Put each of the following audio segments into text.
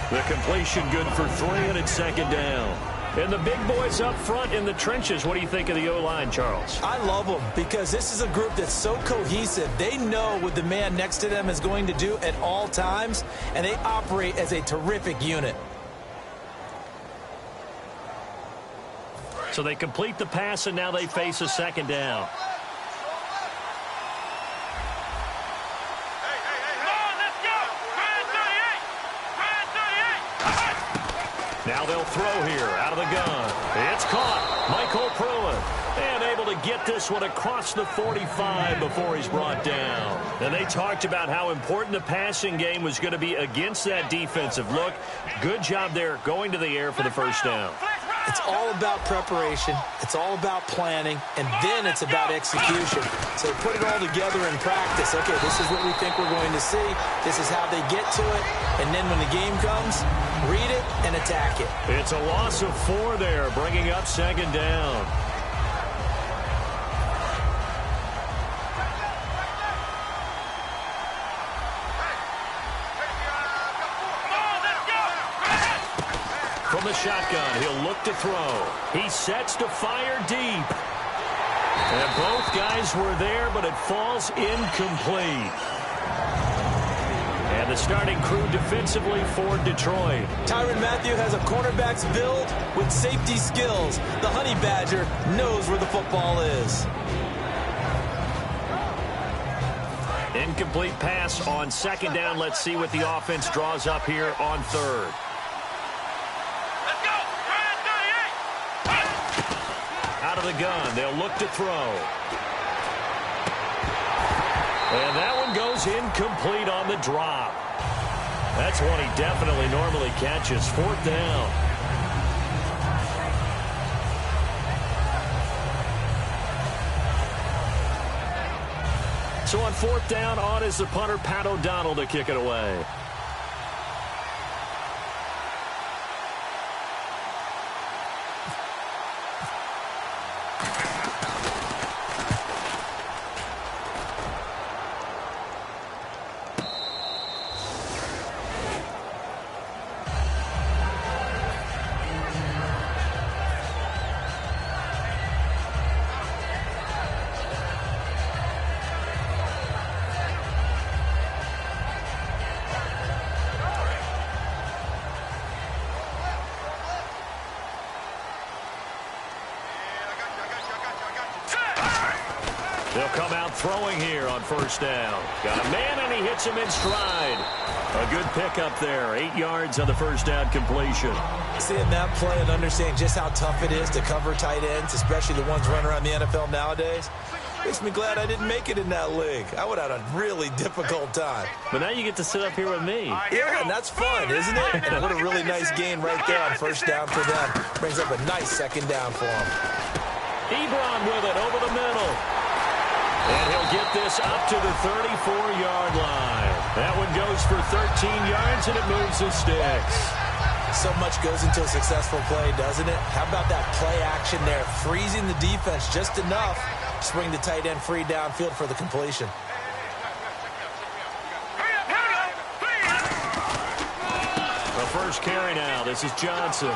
The completion good for 3, and it's second down. And the big boys up front in the trenches. What do you think of the O-line, Charles? I love them because this is a group that's so cohesive. They know what the man next to them is going to do at all times, and they operate as a terrific unit. So they complete the pass, and now they face a second down. Now they'll throw here out of the gun. It's caught. Michael Pruitt. And able to get this one across the 45 before he's brought down. And they talked about how important the passing game was going to be against that defensive look. Good job there going to the air for the first down. It's all about preparation. It's all about planning. And then it's about execution. So put it all together in practice. Okay, this is what we think we're going to see. This is how they get to it. And then when the game comes, read it and attack it. It's a loss of 4 there, bringing up second down. From the shotgun, he'll look to throw. He sets to fire deep. And both guys were there, but it falls incomplete. And the starting crew defensively for Detroit. Tyrann Mathieu has a cornerback's build with safety skills. The Honey Badger knows where the football is. Incomplete pass on second down. Let's see what the offense draws up here on third. Out of the gun, they'll look to throw. And that one goes incomplete on the drop. That's one he definitely normally catches. 4th down. So on 4th down, on is the punter, Pat O'Donnell, to kick it away. They'll come out throwing here on 1st down. Got a man, and he hits him in stride. A good pickup there. 8 yards on the 1st down completion. Seeing that play and understanding just how tough it is to cover tight ends, especially the ones running around the NFL nowadays, makes me glad I didn't make it in that league. I would have had a really difficult time. But now you get to sit up here with me. Yeah, and that's fun, isn't it? And what a really nice gain right there on 1st down for them. Brings up a nice 2nd down for them. Ebron with it over the middle. And he'll get this up to the 34-yard line. That one goes for 13 yards, and it moves the sticks. So much goes into a successful play, doesn't it? How about that play action there, freezing the defense just enough to bring the tight end free downfield for the completion. The first carry now. This is Johnson.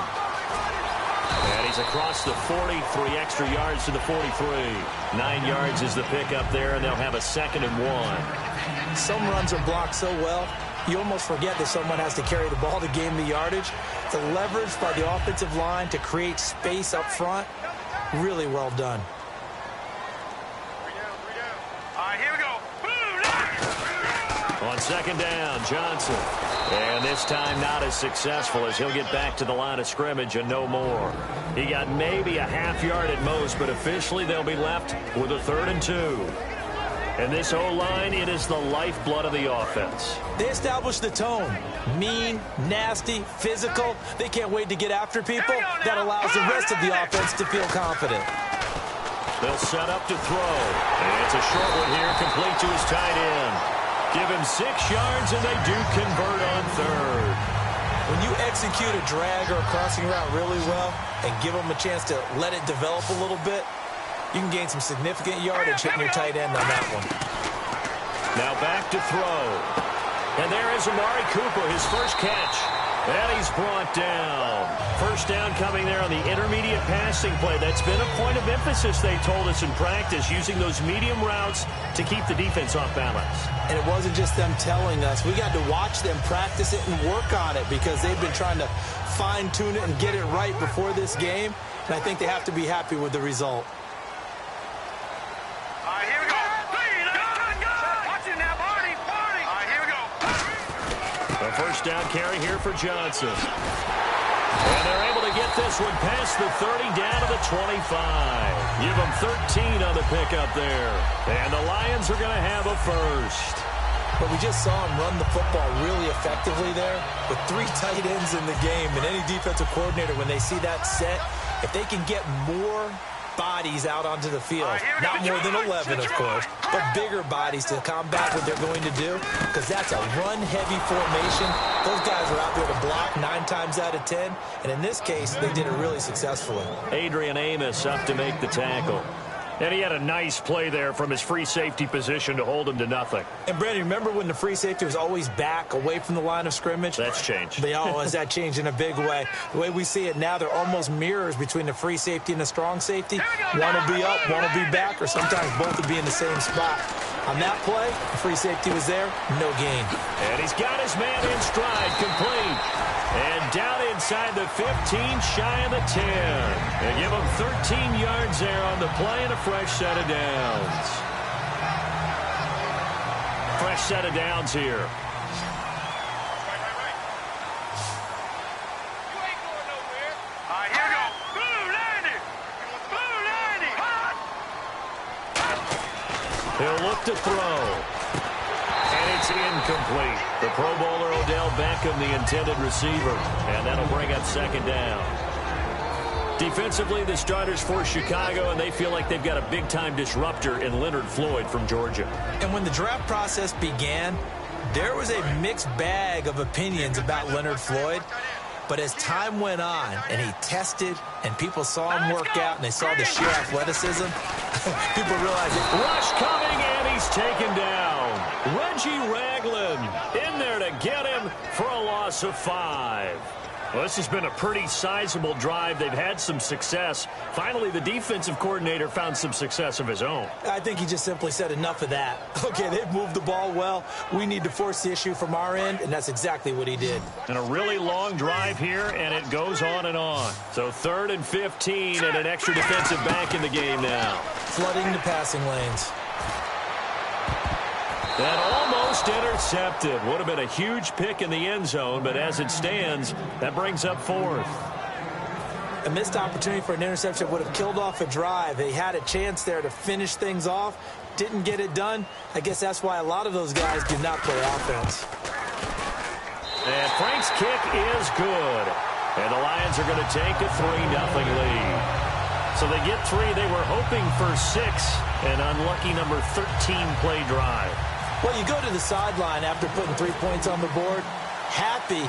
And he's across the 40, 3 extra yards to the 43. 9 yards is the pickup there, and they'll have a 2nd and 1. Some runs are blocked so well, you almost forget that someone has to carry the ball to gain the yardage. The leverage by the offensive line to create space up front, really well done. All right, here we go. On 2nd down, Johnson. And this time not as successful as he'll get back to the line of scrimmage and no more. He got maybe a half yard at most, but officially they'll be left with a 3rd and 2. And this O-line, it is the lifeblood of the offense. They establish the tone. Mean, nasty, physical. They can't wait to get after people. That allows the rest of the offense to feel confident. They'll set up to throw. And it's a short one here, complete to his tight end. Give him 6 yards, and they do convert on 3rd. When you execute a drag or a crossing route really well and give them a chance to let it develop a little bit, you can gain some significant yardage hitting your tight end on that one. Now back to throw. And there is Amari Cooper, his first catch. And he's brought down. First down coming there on the intermediate passing play. That's been a point of emphasis, they told us in practice, using those medium routes to keep the defense off balance. And it wasn't just them telling us. We got to watch them practice it and work on it because they've been trying to fine-tune it and get it right before this game. And I think they have to be happy with the result. All right, here we go. Watch it now, Barney. All right, here we go. A first down carry here for Johnson. And they're able to get this one past the 30 down to the 25. Give them 13 on the pickup there. And the Lions are going to have a first. But we just saw him run the football really effectively there with 3 tight ends in the game. And any defensive coordinator, when they see that set, if they can get more bodies out onto the field, not more than 11, of course, but bigger bodies to combat what they're going to do, because that's a run-heavy formation. Those guys are out there to block 9 times out of 10, and in this case, they did it really successfully. Adrian Amos up to make the tackle. And he had a nice play there from his free safety position to hold him to nothing. And, Brandon, remember when the free safety was always back away from the line of scrimmage? That's changed. Has that changed in a big way? The way we see it now, they're almost mirrors between the free safety and the strong safety. One will be up, one will be back, or sometimes both will be in the same spot. On that play, the free safety was there, no gain. And he's got his man in stride, complete. And down inside the 15, shy of the 10. And give him 13 yards there on the play and a fresh set of downs. Fresh set of downs here. You ain't going nowhere. All right, here we go. Blue 90. He'll look to throw. And it's incomplete. The Pro Bowler Odell Beckham, the intended receiver. And that'll bring up second down. Defensively, the starters for Chicago, and they feel like they've got a big-time disruptor in Leonard Floyd from Georgia. And when the draft process began, there was a mixed bag of opinions about Leonard Floyd. But as time went on and he tested and people saw him work out and they saw the sheer athleticism, people realized it. Rush coming, and he's taken down. Reggie Ragland in there to get him for a loss of 5. Well, this has been a pretty sizable drive. They've had some success. Finally, the defensive coordinator found some success of his own. I think he just simply said enough of that. Okay, they've moved the ball well. We need to force the issue from our end, and that's exactly what he did. And a really long drive here, and it goes on and on. So 3rd and 15 and an extra defensive back in the game now. Flooding the passing lanes. That almost intercepted. Would have been a huge pick in the end zone, but as it stands, that brings up 4th. A missed opportunity for an interception would have killed off a drive. They had a chance there to finish things off. Didn't get it done. I guess that's why a lot of those guys do not play offense. And Frank's kick is good. And the Lions are going to take a 3-0 lead. So they get 3. They were hoping for 6. An unlucky number 13 play drive. Well, you go to the sideline after putting 3 points on the board, happy,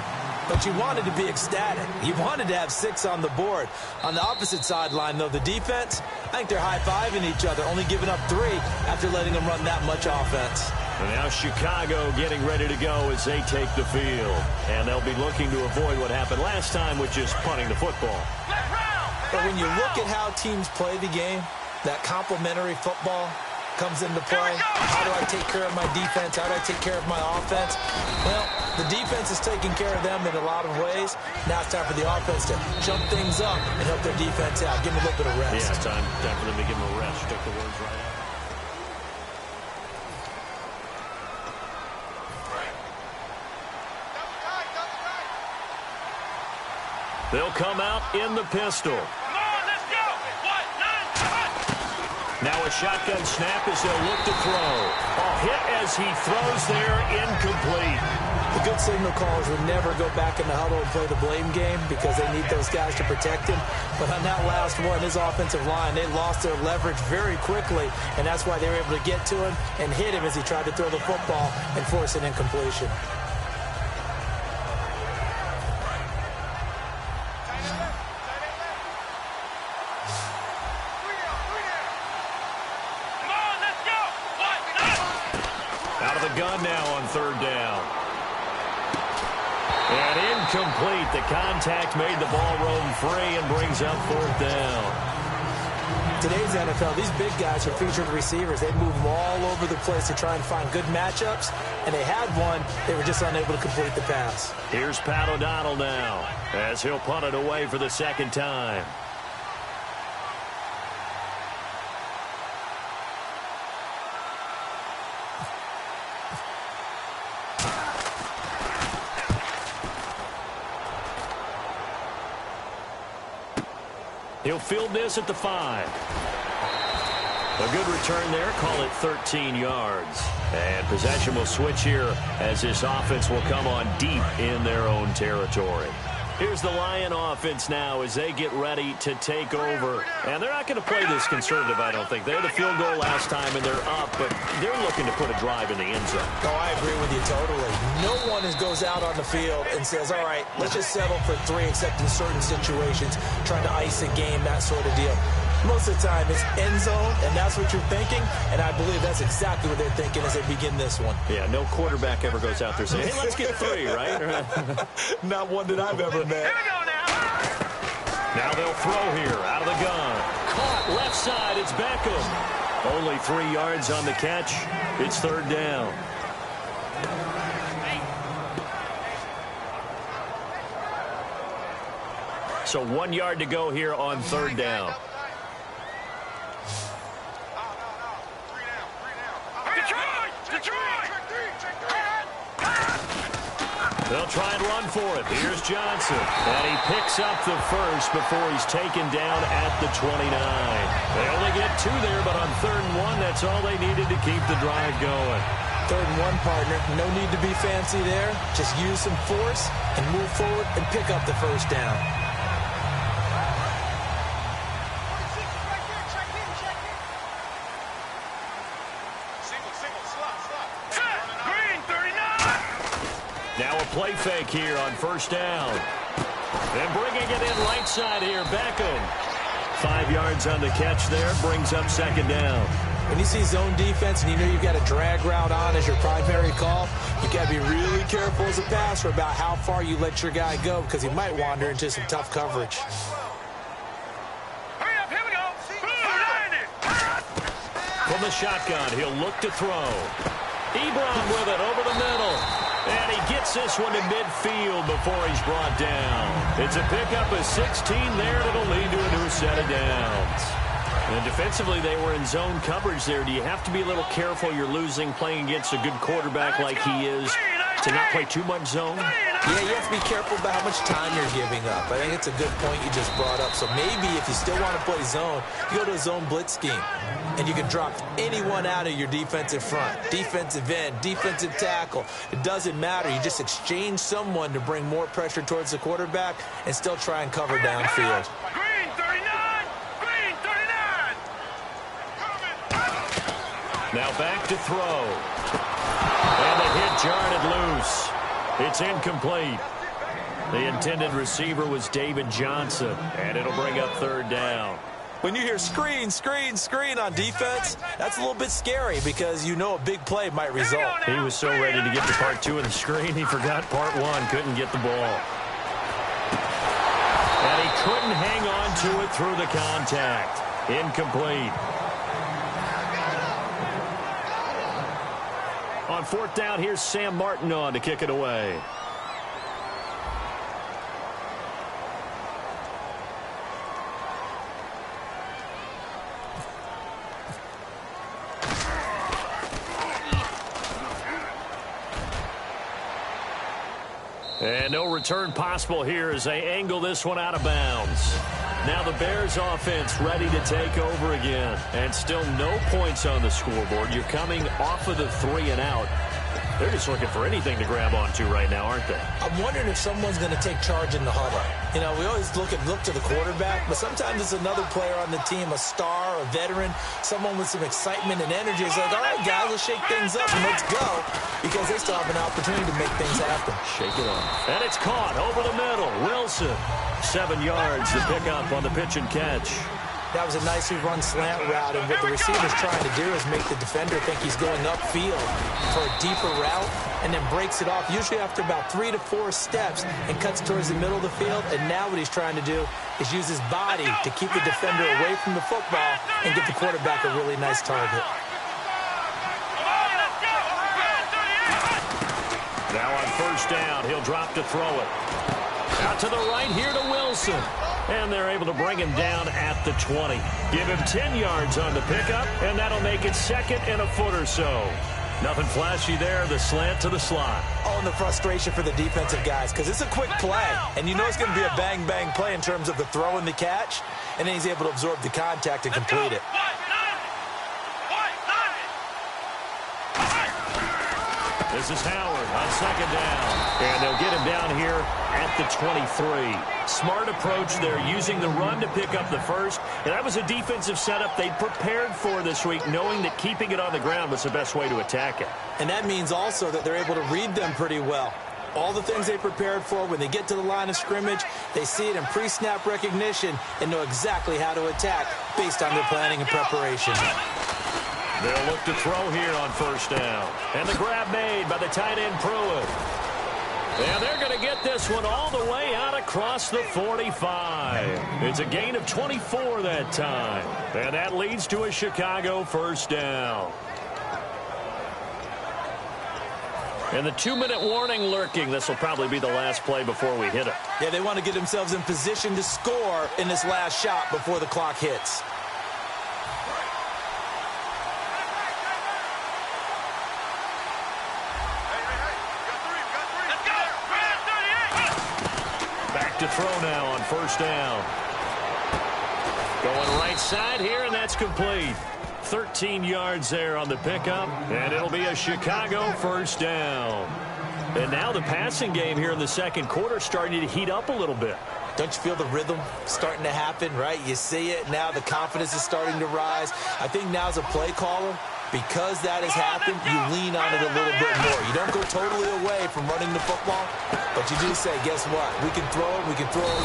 but you wanted to be ecstatic. You wanted to have 6 on the board. On the opposite sideline, though, the defense, I think they're high-fiving each other, only giving up 3 after letting them run that much offense. And now Chicago getting ready to go as they take the field. And they'll be looking to avoid what happened last time, which is punting the football. But when you look at how teams play the game, that complementary football comes into play. How do I take care of my defense? How do I take care of my offense? Well, the defense is taking care of them in a lot of ways. Now it's time for the offense to jump things up and help their defense out. Give them a little bit of rest. Yeah, time for them to give them a rest. Took the words right out. They'll come out in the pistol. Now a shotgun snap as they'll look to throw. A hit as he throws there, incomplete. The good signal callers would never go back in the huddle and play the blame game because they need those guys to protect him. But on that last one, his offensive line, they lost their leverage very quickly, and that's why they were able to get to him and hit him as he tried to throw the football and force an incompletion. Incomplete. Incomplete. The contact made the ball roam free and brings up 4th down. Today's NFL, these big guys are featured receivers. They move them all over the place to try and find good matchups, and they had one. They were just unable to complete the pass. Here's Pat O'Donnell now as he'll punt it away for the 2nd time. He'll field this at the 5. A good return there. Call it 13 yards. And possession will switch here as this offense will come on deep in their own territory. Here's the Lion offense now as they get ready to take over. And they're not going to play this conservative, I don't think. They had a field goal last time, and they're up, but they're looking to put a drive in the end zone. Oh, I agree with you totally. No one goes out on the field and says, all right, let's just settle for 3, except in certain situations, trying to ice a game, that sort of deal. Most of the time, it's end zone, and that's what you're thinking, and I believe that's exactly what they're thinking as they begin this one. Yeah, no quarterback ever goes out there saying, hey, let's get 3, right? Not one that I've ever met. Here we go now. Now they'll throw here out of the gun. Caught left side, it's Beckham. Only 3 yards on the catch. It's 3rd down. So 1 yard to go here on 3rd down. They'll try and run for it. Here's Johnson. And he picks up the first before he's taken down at the 29. They only get 2 there, but on 3rd and 1, that's all they needed to keep the drive going. 3rd and 1, partner. No need to be fancy there. Just use some force and move forward and pick up the 1st down. Now a play fake here on 1st down. And bringing it in right side here, Beckham. 5 yards on the catch there, brings up 2nd down. When you see zone defense and you know you've got a drag route on as your primary call, you got to be really careful as a passer about how far you let your guy go because he might wander into some tough coverage. Hurry up, here we go. From the shotgun, he'll look to throw. Ebron with it over the middle. And he gets this one to midfield before he's brought down. It's a pickup of 16 there that'll lead to a new set of downs. And defensively, they were in zone coverage there. Do you have to be a little careful you're losing playing against a good quarterback like he is to not play too much zone? Yeah, you have to be careful about how much time you're giving up. I think it's a good point you just brought up. So maybe if you still want to play zone, you go to a zone blitz scheme. And you can drop anyone out of your defensive front. Defensive end, defensive tackle. It doesn't matter. You just exchange someone to bring more pressure towards the quarterback and still try and cover downfield. Green 39! Green 39! Now back to throw. And the hit jarred loose. It's incomplete. The intended receiver was David Johnson. And it'll bring up 3rd down. When you hear screen, screen, screen on defense, that's a little bit scary because you know a big play might result. He was so ready to get to part 2 of the screen, he forgot part 1, couldn't get the ball. And he couldn't hang on to it through the contact. Incomplete. On 4th down, here's Sam Martin on to kick it away. And no return possible here as they angle this one out of bounds. Now the Bears offense ready to take over again. And still no points on the scoreboard. You're coming off of the 3 and out. They're just looking for anything to grab onto right now, aren't they? I'm wondering if someone's going to take charge in the huddle. You know, we always look to the quarterback, but sometimes it's another player on the team, a star, a veteran, someone with some excitement and energy. It's like, all right, guys, let's shake things up and let's go, because they still have an opportunity to make things happen. Shake it up. And it's caught over the middle. Wilson, 7 yards to pick up on the pitch and catch. That was a nicely run slant route, and what the receiver's trying to do is make the defender think he's going upfield for a deeper route, and then breaks it off, usually after about 3 to 4 steps, and cuts towards the middle of the field. And now what he's trying to do is use his body to keep the defender away from the football and give the quarterback a really nice target. Now on first down, he'll drop to throw it. Out to the right here to Wilson. And they're able to bring him down at the 20. Give him 10 yards on the pickup, and that'll make it second and a foot or so. Nothing flashy there, the slant to the slot. Oh, and the frustration for the defensive guys, because it's a quick play, and you know it's going to be a bang-bang play in terms of the throw and the catch, and then he's able to absorb the contact and complete it. This is Howard on second down. And they'll get him down here at the 23. Smart approach there, using the run to pick up the first. And that was a defensive setup they prepared for this week, knowing that keeping it on the ground was the best way to attack it. And that means also that they're able to read them pretty well. All the things they prepared for, when they get to the line of scrimmage, they see it in pre-snap recognition and know exactly how to attack based on their planning and preparation. They'll look to throw here on first down. And the grab made by the tight end Pruitt. And they're going to get this one all the way out across the 45. It's a gain of 24 that time. And that leads to a Chicago first down. And the 2-minute warning lurking. This will probably be the last play before we hit it. Yeah, they want to get themselves in position to score in this last shot before the clock hits. To throw now on first down. Going right side here, and that's complete. 13 yards there on the pickup, and it'll be a Chicago first down. And now the passing game here in the second quarter starting to heat up a little bit. Don't you feel the rhythm starting to happen, right? You see it now. The confidence is starting to rise. I think now as a play caller, because that has happened, you lean on it a little bit more. You don't go totally away from running the football, but you do say, guess what? We can throw it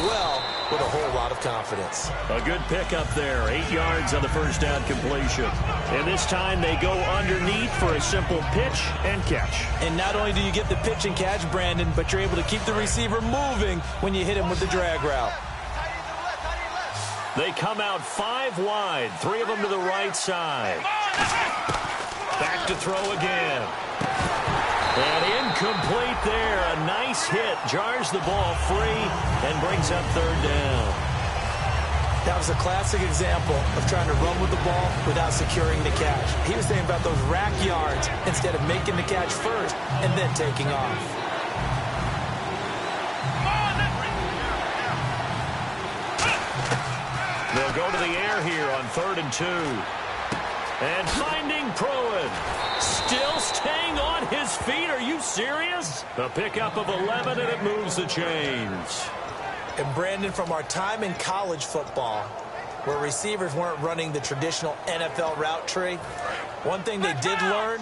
well with a whole lot of confidence. A good pickup there. 8 yards on the first down completion. And this time they go underneath for a simple pitch and catch. And not only do you get the pitch and catch, Brandon, but you're able to keep the receiver moving when you hit him with the drag route. They come out 5 wide, 3 of them to the right side. Back to throw again. And incomplete there. A nice hit. Jars the ball free and brings up third down. That was a classic example of trying to run with the ball without securing the catch. He was thinking about those rack yards instead of making the catch first and then taking off. They'll go to the air here on 3rd and 2. And finding Pruitt. Still staying on his feet. Are you serious? A pickup of 11, and it moves the chains. And Brandon, from our time in college football, where receivers weren't running the traditional NFL route tree, one thing they did learn,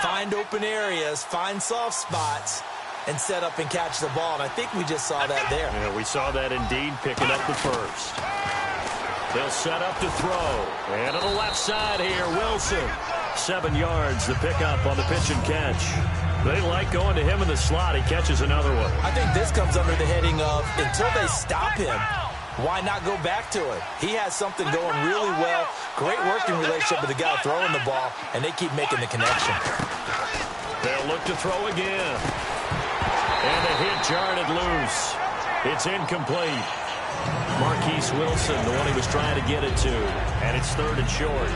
find open areas, find soft spots, and set up and catch the ball. And I think we just saw that there. Yeah, we saw that indeed, picking up the first. They'll set up to throw. And on the left side here, Wilson. 7 yards, the pickup on the pitch and catch. They like going to him in the slot. He catches another one. I think this comes under the heading of, until they stop him, why not go back to it? He has something going really well. Great working relationship with the guy throwing the ball, and they keep making the connection. They'll look to throw again. And the hit jarred it loose. It's incomplete. Marquise Wilson, the one he was trying to get it to. And it's 3rd and short.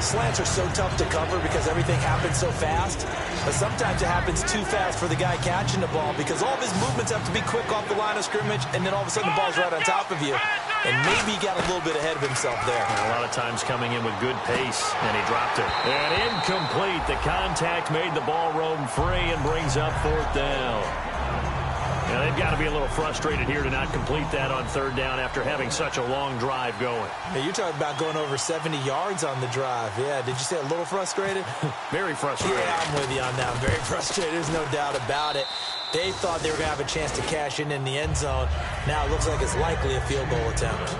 Slants are so tough to cover because everything happens so fast. But sometimes it happens too fast for the guy catching the ball because all of his movements have to be quick off the line of scrimmage, and then all of a sudden the ball's right on top of you. And maybe he got a little bit ahead of himself there. And a lot of times coming in with good pace, and he dropped it. And incomplete. The contact made the ball roam free and brings up 4th down. Now, they've got to be a little frustrated here to not complete that on 3rd down after having such a long drive going. Yeah, you're talking about going over 70 yards on the drive. Yeah, did you say a little frustrated? Very frustrated. Yeah, I'm with you on that. I'm very frustrated. There's no doubt about it. They thought they were going to have a chance to cash in the end zone. Now it looks like it's likely a field goal attempt.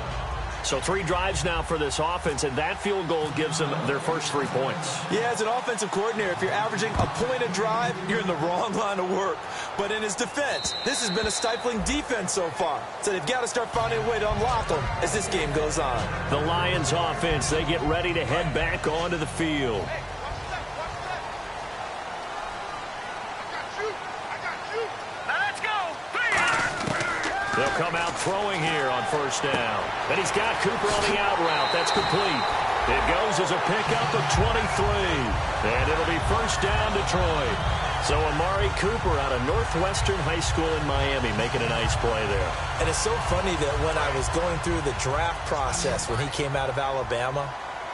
So 3 drives now for this offense, and that field goal gives them their first 3 points. Yeah, as an offensive coordinator, if you're averaging a point a drive, you're in the wrong line of work. But in his defense, this has been a stifling defense so far. So they've got to start finding a way to unlock them as this game goes on. The Lions offense, they get ready to head back onto the field. They'll come out throwing here on first down. And he's got Cooper on the out route. That's complete. It goes as a pickup of 23. And it'll be first down Detroit. So Amari Cooper out of Northwestern High School in Miami making a nice play there. And it's so funny that when I was going through the draft process when he came out of Alabama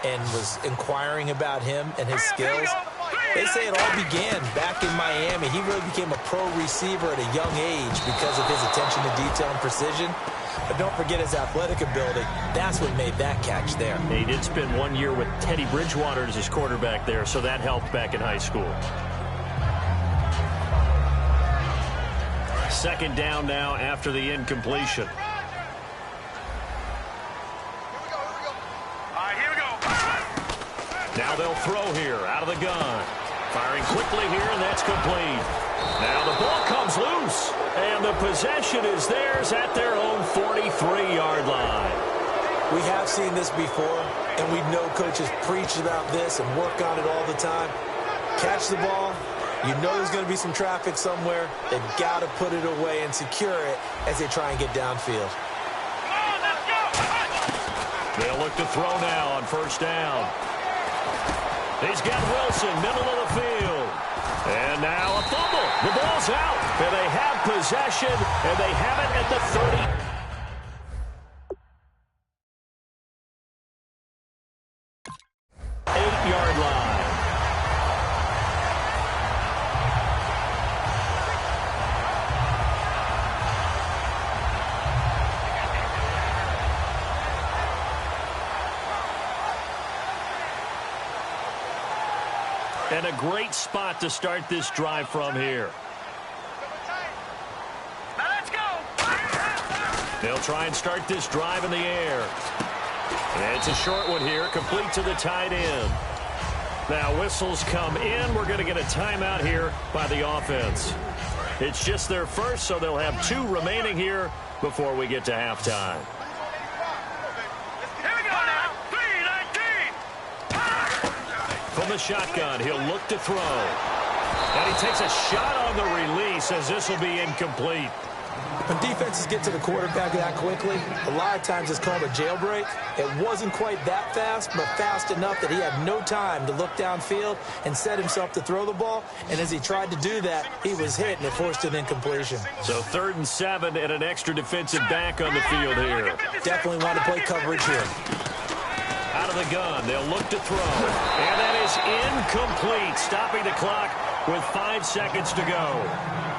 and was inquiring about him and his skills, they say it all began back in Miami. He really became a pro receiver at a young age because of his attention to detail and precision. But don't forget his athletic ability. That's what made that catch there. He did spend 1 year with Teddy Bridgewater as his quarterback there, so that helped back in high school. Second down now after the incompletion. Now they'll throw here out of the gun. Firing quickly here, and that's complete. Now the ball comes loose, and the possession is theirs at their own 43-yard line. We have seen this before, and we know coaches preach about this and work on it all the time. Catch the ball. You know there's going to be some traffic somewhere. They've got to put it away and secure it as they try and get downfield. They'll look to throw now on first down. He's got Wilson, middle of the field. And now a fumble. The ball's out. And they have possession, and they have it at the 38-yard line. And a great spot to start this drive from here. Let's go. They'll try and start this drive in the air. And it's a short one here, complete to the tight end. Now whistles come in. We're going to get a timeout here by the offense. It's just their first, so they'll have 2 remaining here before we get to halftime. From the shotgun, he'll look to throw. And he takes a shot on the release as this will be incomplete. When defenses get to the quarterback that quickly, a lot of times it's called a jailbreak. It wasn't quite that fast, but fast enough that he had no time to look downfield and set himself to throw the ball. And as he tried to do that, he was hit, and it forced an incompletion. So 3rd and 7 and an extra defensive back on the field here. Definitely want to play coverage here. Out of the gun, they'll look to throw. And that is incomplete, stopping the clock with 5 seconds to go.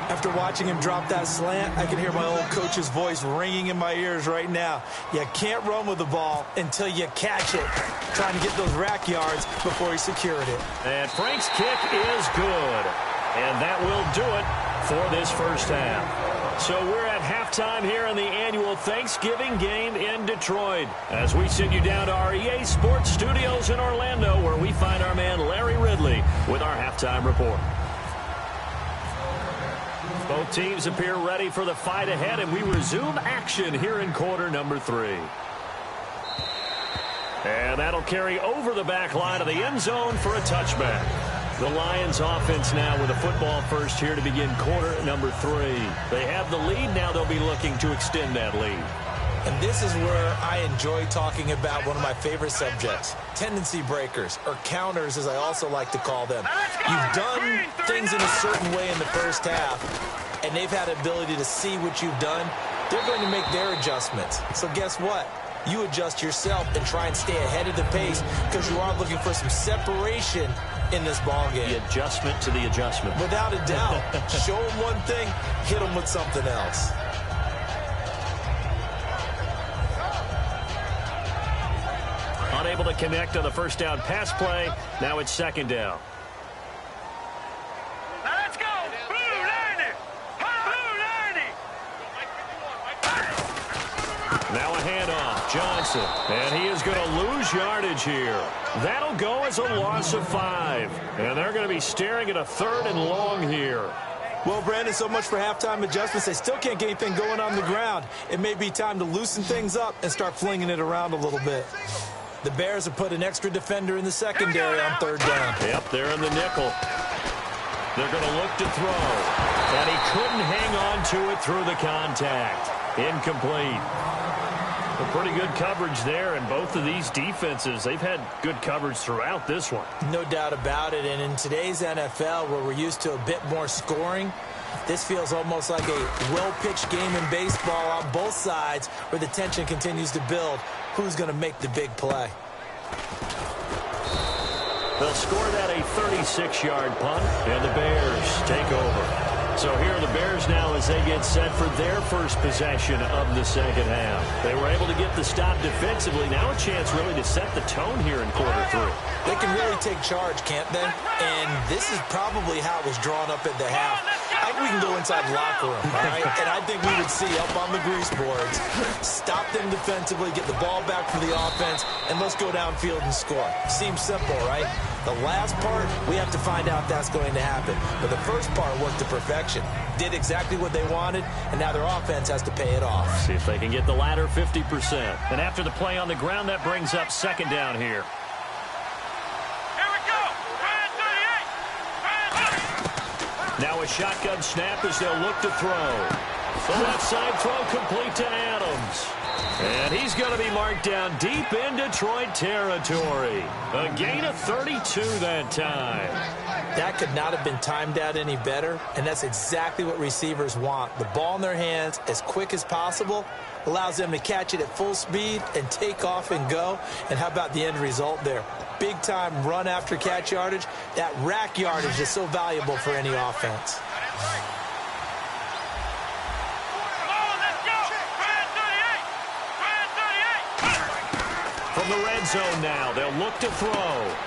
After watching him drop that slant, I can hear my old coach's voice ringing in my ears right now. You can't run with the ball until you catch it. Trying to get those rack yards before he secured it. And Frank's kick is good. And that will do it for this first half. So we're at halftime here in the annual Thanksgiving game in Detroit, as we send you down to our EA Sports Studios in Orlando, where we find our man Larry Ridley with our halftime report. Both teams appear ready for the fight ahead, and we resume action here in quarter number 3. And that'll carry over the back line of the end zone for a touchback. The Lions offense now with a football first here to begin quarter number 3. They have the lead. Now they'll be looking to extend that lead. And this is where I enjoy talking about one of my favorite subjects, tendency breakers, or counters as I also like to call them. You've done things in a certain way in the first half, and they've had the ability to see what you've done. They're going to make their adjustments. So guess what? You adjust yourself and try and stay ahead of the pace because you are looking for some separation in this ball game. The adjustment to the adjustment. Without a doubt. Show them one thing, hit them with something else. Unable to connect on the first down pass play. Now it's second down. Let's go. Blue 90. Blue 90. Now a handoff, Johnson, and he is going to lose yardage here. That'll go as a loss of 5, and they're going to be staring at a 3rd and long here. Well, Brandon, so much for halftime adjustments. They still can't get anything going on the ground. It may be time to loosen things up and start flinging it around a little bit. The Bears have put an extra defender in the secondary on 3rd down. Yep, they're in the nickel. They're going to look to throw, and he couldn't hang on to it through the contact. Incomplete. A pretty good coverage there, and both of these defenses, they've had good coverage throughout this one. No doubt about it, and in today's NFL, where we're used to a bit more scoring, this feels almost like a well-pitched game in baseball on both sides where the tension continues to build. Who's going to make the big play? They'll score that a 36-yard punt, and the Bears take over. So here are the Bears now as they get set for their first possession of the second half. They were able to get the stop defensively. Now a chance really to set the tone here in quarter 3. They can really take charge, can't they? And this is probably how it was drawn up at the half. I think we can go inside the locker room, all right? And I think we would see up on the grease boards, stop them defensively, get the ball back for the offense, and let's go downfield and score. Seems simple, right? The last part, we have to find out if that's going to happen. But the first part worked to perfection. Did exactly what they wanted, and now their offense has to pay it off. See if they can get the latter 50%. And after the play on the ground, that brings up 2nd down here. Now a shotgun snap as they'll look to throw. The left side throw complete to Adams. And he's going to be marked down deep in Detroit territory. A gain of 32 that time. That could not have been timed out any better, and that's exactly what receivers want. The ball in their hands as quick as possible allows them to catch it at full speed and take off and go. And how about the end result there? Big-time run after catch yardage. That rack yardage is so valuable for any offense. From the red zone now, they'll look to throw.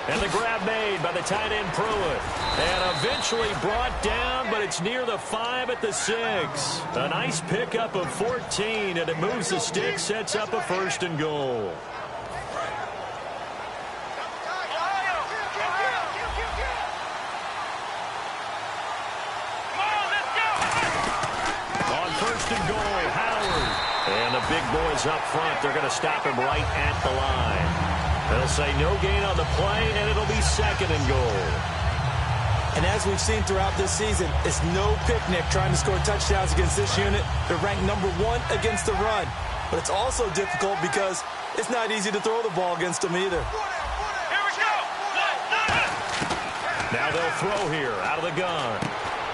And the grab made by the tight end Pruitt. And eventually brought down, but it's near the 5 at the 6. A nice pickup of 14, and it moves the stick, sets up a 1st and goal. On 1st and goal, Howard. And the big boys up front, they're going to stop him right at the line. They'll say no gain on the play, and it'll be 2nd and goal. And as we've seen throughout this season, it's no picnic trying to score touchdowns against this unit. They're ranked number 1 against the run. But it's also difficult because it's not easy to throw the ball against them either. Here we go. Now they'll throw here out of the gun.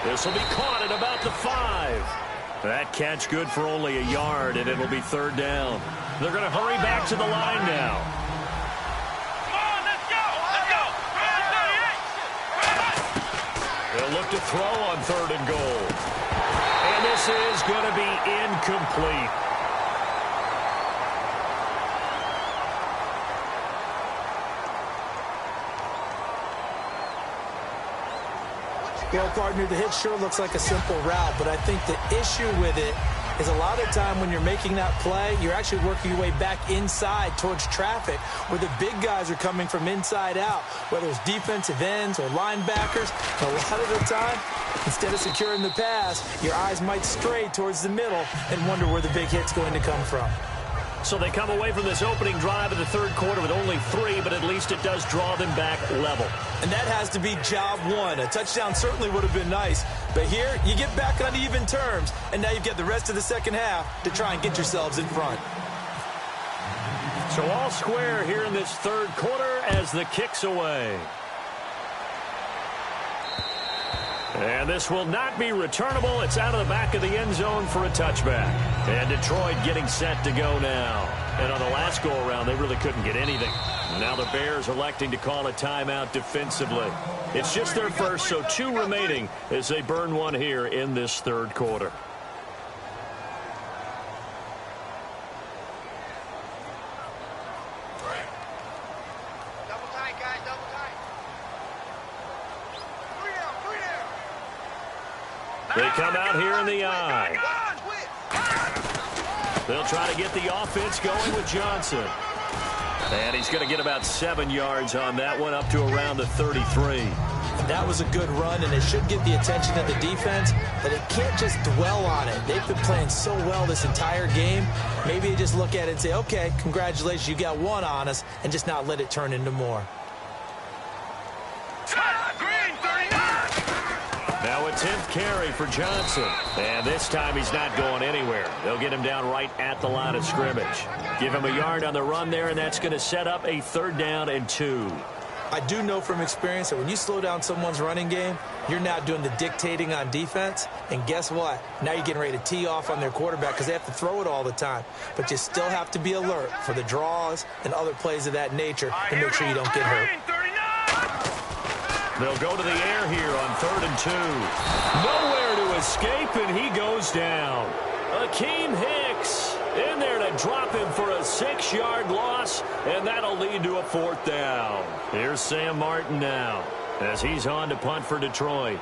This will be caught at about the 5. That catch good for only a yard, and it'll be 3rd down. They're going to hurry back to the line now. Come on, let's go. Let's go. They'll look to throw on 3rd and goal. And this is going to be incomplete. Well, partner, the hit sure looks like a simple route, but I think the issue with it is a lot of time when you're making that play, you're actually working your way back inside towards traffic where the big guys are coming from inside out, whether it's defensive ends or linebackers. A lot of the time, instead of securing the pass, your eyes might stray towards the middle and wonder where the big hit's going to come from. So they come away from this opening drive in the 3rd quarter with only 3, but at least it does draw them back level. And that has to be job 1. A touchdown certainly would have been nice, but here you get back on even terms, and now you've got the rest of the second half to try and get yourselves in front. So all square here in this 3rd quarter as the kick's away. And this will not be returnable. It's out of the back of the end zone for a touchback. And Detroit getting set to go now. And on the last go-around, they really couldn't get anything. Now the Bears electing to call a timeout defensively. It's just their first, so 2 remaining as they burn one here in this 3rd quarter. Double tight, guys, double tight. 3 down, 3 down. They come out here in the eye. They'll try to get the offense going with Johnson. And he's going to get about 7 yards on that one, up to around the 33. That was a good run, and it should get the attention of the defense, but it can't just dwell on it. They've been playing so well this entire game. Maybe they just look at it and say, okay, congratulations, you got one on us, and just not let it turn into more. Now a 10th carry for Johnson. And this time he's not going anywhere. They'll get him down right at the line of scrimmage. Give him a yard on the run there, and that's going to set up a 3rd down and 2. I do know from experience that when you slow down someone's running game, you're now doing the dictating on defense. And guess what? Now you're getting ready to tee off on their quarterback because they have to throw it all the time. But you still have to be alert for the draws and other plays of that nature to make sure you don't get hurt. They'll go to the air here on 3rd and 2. Nowhere to escape, and he goes down. Akeem Hicks in there to drop him for a 6-yard loss, and that'll lead to a 4th down. Here's Sam Martin now as he's on to punt for Detroit.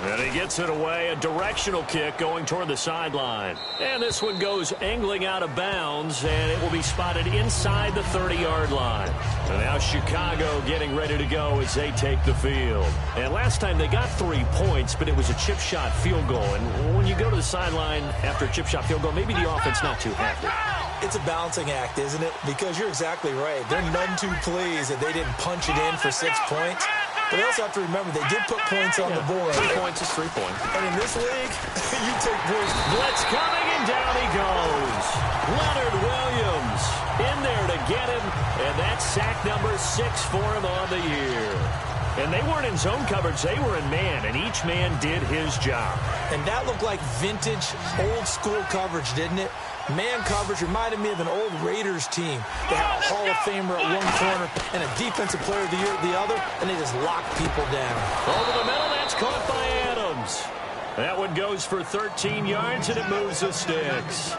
And he gets it away, a directional kick going toward the sideline. And this one goes angling out of bounds, and it will be spotted inside the 30-yard line. And now Chicago getting ready to go as they take the field. And last time they got 3 points, but it was a chip shot field goal. And when you go to the sideline after a chip shot field goal, maybe the offense not too happy. It's a balancing act, isn't it? Because you're exactly right. They're none too pleased that they didn't punch it in for 6 points. But they also have to remember they did put points on the board. 3 points is 3 points. And in this league, you take points. Blitz coming, and down he goes. Leonard Williams in there to get him. And that's sack number 6 for him on the year. And they weren't in zone coverage. They were in man, and each man did his job. And that looked like vintage, old-school coverage, didn't it? Man coverage reminded me of an old Raiders team. They had a Hall of Famer at one corner and a Defensive Player of the Year at the other, and they just locked people down. Over the middle, that's caught by Adams. That one goes for 13 yards, and it moves the sticks.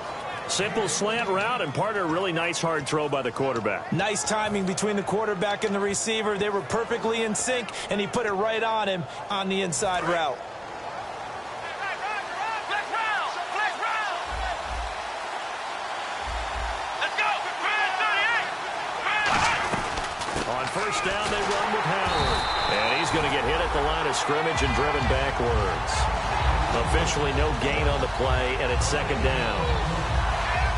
Simple slant route, and part of a really nice hard throw by the quarterback. Nice timing between the quarterback and the receiver. They were perfectly in sync, and he put it right on him on the inside route. On 1st down, they run with Howard. And he's going to get hit at the line of scrimmage and driven backwards. Officially no gain on the play, and it's 2nd down.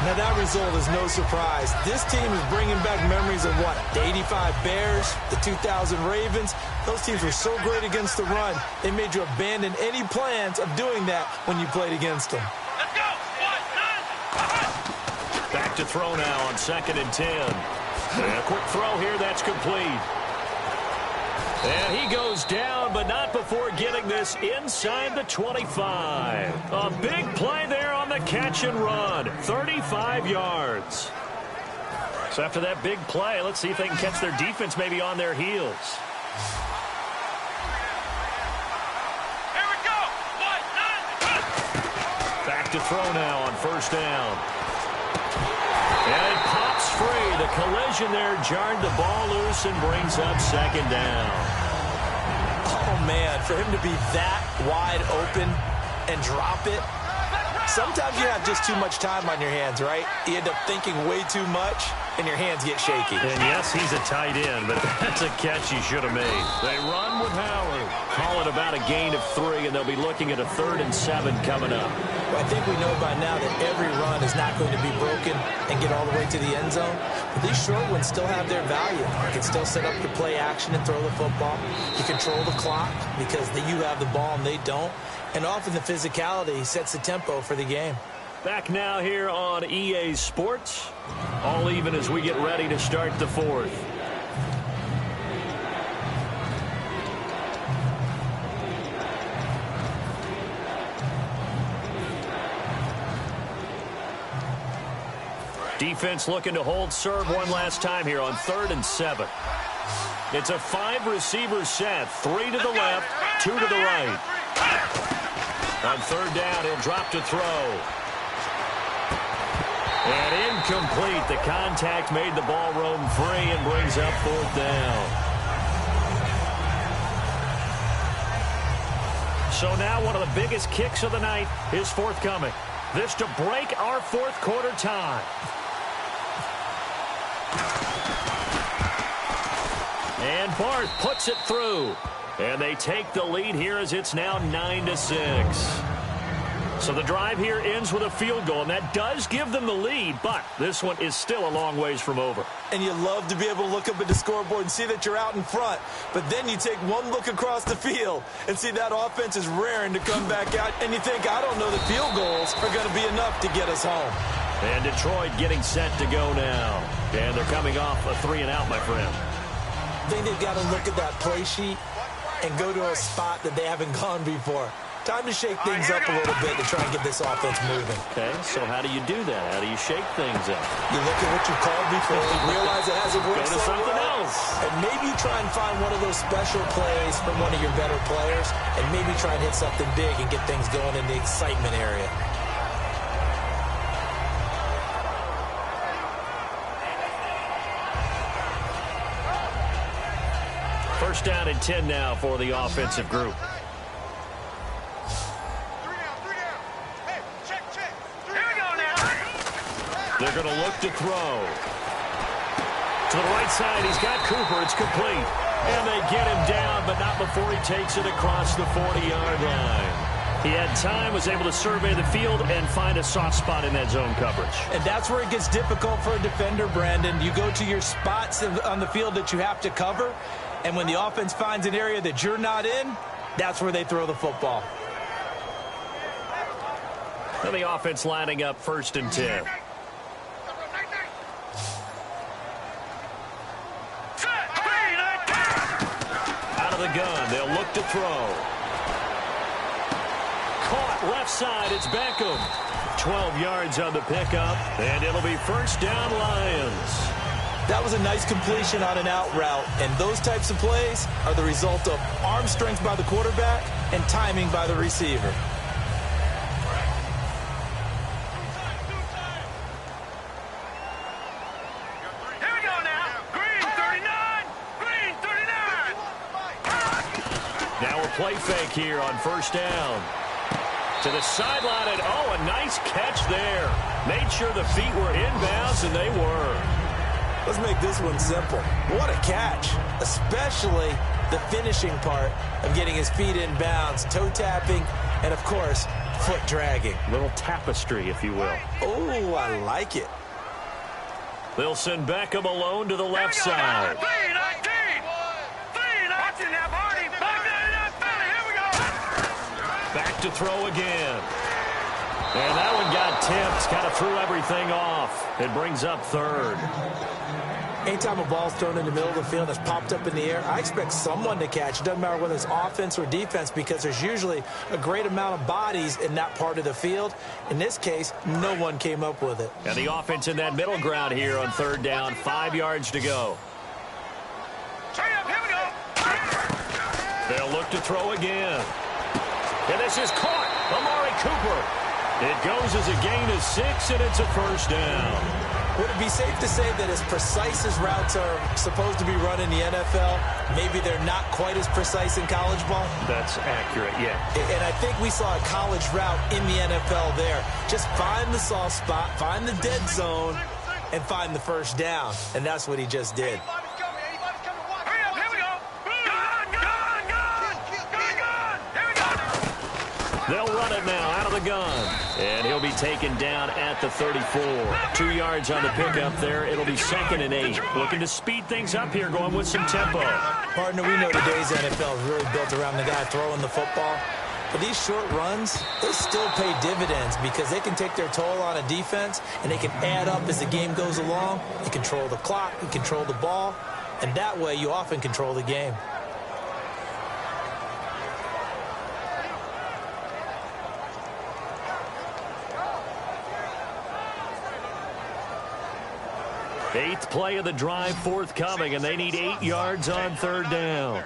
Now that result is no surprise. This team is bringing back memories of what? The 85 Bears, the 2000 Ravens. Those teams were so great against the run, they made you abandon any plans of doing that when you played against them. Let's go. Back to throw now on 2nd and 10. And a quick throw here, that's complete. And he goes down, but not before getting this inside the 25. A big play there on the catch and run. 35 yards. So after that big play, let's see if they can catch their defense maybe on their heels. Here we go. Back to throw now on 1st down. And it pops free. The collision there jarred the ball loose and brings up 2nd down. Oh, man, for him to be that wide open and drop it. Sometimes you have just too much time on your hands, right? You end up thinking way too much, and your hands get shaky. And yes, he's a tight end, but that's a catch he should have made. They run with Howard. Call it about a gain of 3, and they'll be looking at a 3rd and 7 coming up. Well, I think we know by now that every run is not going to be broken and get all the way to the end zone. But these short ones still have their value. You can still set up your play action and throw the football. You control the clock because you have the ball and they don't. And often the physicality sets the tempo for the game. Back now here on EA Sports. All even as we get ready to start the 4th. Defense looking to hold serve one last time here on 3rd and 7. It's a 5-receiver set. 3 to the left, 2 to the right. On 3rd down, he'll drop to throw. And incomplete. The contact made the ball roam free and brings up 4th down. So now one of the biggest kicks of the night is forthcoming. This to break our fourth quarter tie. And Barth puts it through. And they take the lead here as it's now 9-6. So the drive here ends with a field goal, and that does give them the lead, but this one is still a long ways from over. And you love to be able to look up at the scoreboard and see that you're out in front, but then you take one look across the field and see that offense is raring to come back out, and you think, I don't know, the field goals are going to be enough to get us home. And Detroit getting set to go now. And they're coming off a 3-and-out, my friend. I think they've got to look at that play sheet and go to a spot that they haven't gone before. Time to shake things up a little bit to try and get this offense moving. Okay, so how do you do that? How do you shake things up? You look at what you called before, you realize it hasn't worked Go to so something well, else. and maybe try and find one of those special plays from one of your better players, and maybe try and hit something big and get things going in the excitement area. First down and 10 now for the offensive group. They're going to look to throw. To the right side, he's got Cooper. It's complete. And they get him down, but not before he takes it across the 40-yard line. He had time, was able to survey the field and find a soft spot in that zone coverage. And that's where it gets difficult for a defender, Brandon. You go to your spots on the field that you have to cover, and when the offense finds an area that you're not in, that's where they throw the football. And the offense lining up 1st and 10. Out of the gun, they'll look to throw. Caught left side, it's Beckham. 12 yards on the pickup, and it'll be first down Lions. That was a nice completion on an out route, and those types of plays are the result of arm strength by the quarterback and timing by the receiver. Here we go now. Green 39. Green 39. Now a play fake here on first down. To the sideline, and oh, a nice catch there. Made sure the feet were inbounds, and they were. Let's make this one simple. What a catch, especially the finishing part of getting his feet in bounds, toe tapping, and, of course, foot dragging. Little tapestry, if you will. Oh, I like it. They'll send Beckham alone to the left side. 3-19. 3-19. Watching that body. Here we go. Back to throw again. And that one got tipped, kind of threw everything off. It brings up 3rd. Anytime a ball's thrown in the middle of the field that's popped up in the air, I expect someone to catch. It doesn't matter whether it's offense or defense, because there's usually a great amount of bodies in that part of the field. In this case, no one came up with it. And the offense in that middle ground here on 3rd down, 5 yards to go. Straight up, here we go. They'll look to throw again. And this is caught. Amari Cooper. It goes as a gain of 6, and it's a first down. Would it be safe to say that as precise as routes are supposed to be run in the NFL, maybe they're not quite as precise in college ball? That's accurate, yeah. And I think we saw a college route in the NFL there. Just find the soft spot, find the dead zone, and find the first down. And that's what he just did. Hurry up, here we go. Gun. Here we go. They'll run it now out of the gun. And he'll be taken down at the 34. 2 yards on the pickup there. It'll be 2nd and 8. Looking to speed things up here, going with some tempo. Partner, we know today's NFL is really built around the guy throwing the football. But these short runs, they still pay dividends because they can take their toll on a defense, and they can add up as the game goes along. You control the clock, you control the ball, and that way you often control the game. Eighth play of the drive forthcoming, and they need 8 yards on 3rd down.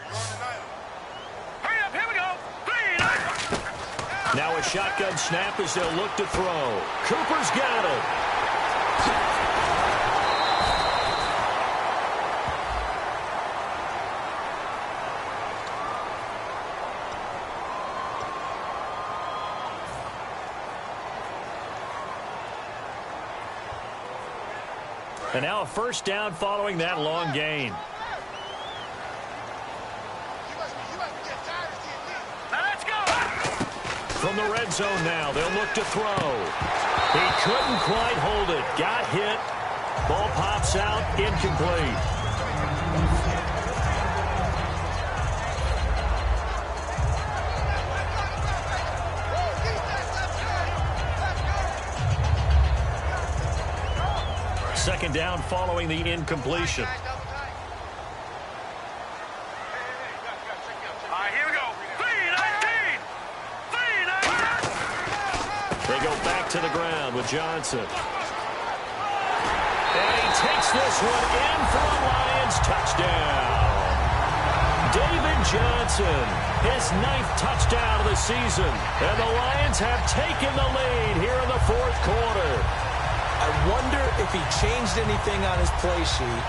Hurry up, here we go. 3-19. Now a shotgun snap as they'll look to throw. Cooper's got it. And now a first down following that long gain. From the red zone now, they'll look to throw. He couldn't quite hold it. Got hit. Ball pops out, incomplete. Second down following the incompletion. They go back to the ground with Johnson. And he takes this one in for a Lions touchdown. David Johnson, his 9th touchdown of the season. And the Lions have taken the lead here in the fourth quarter. I wonder if he changed anything on his play sheet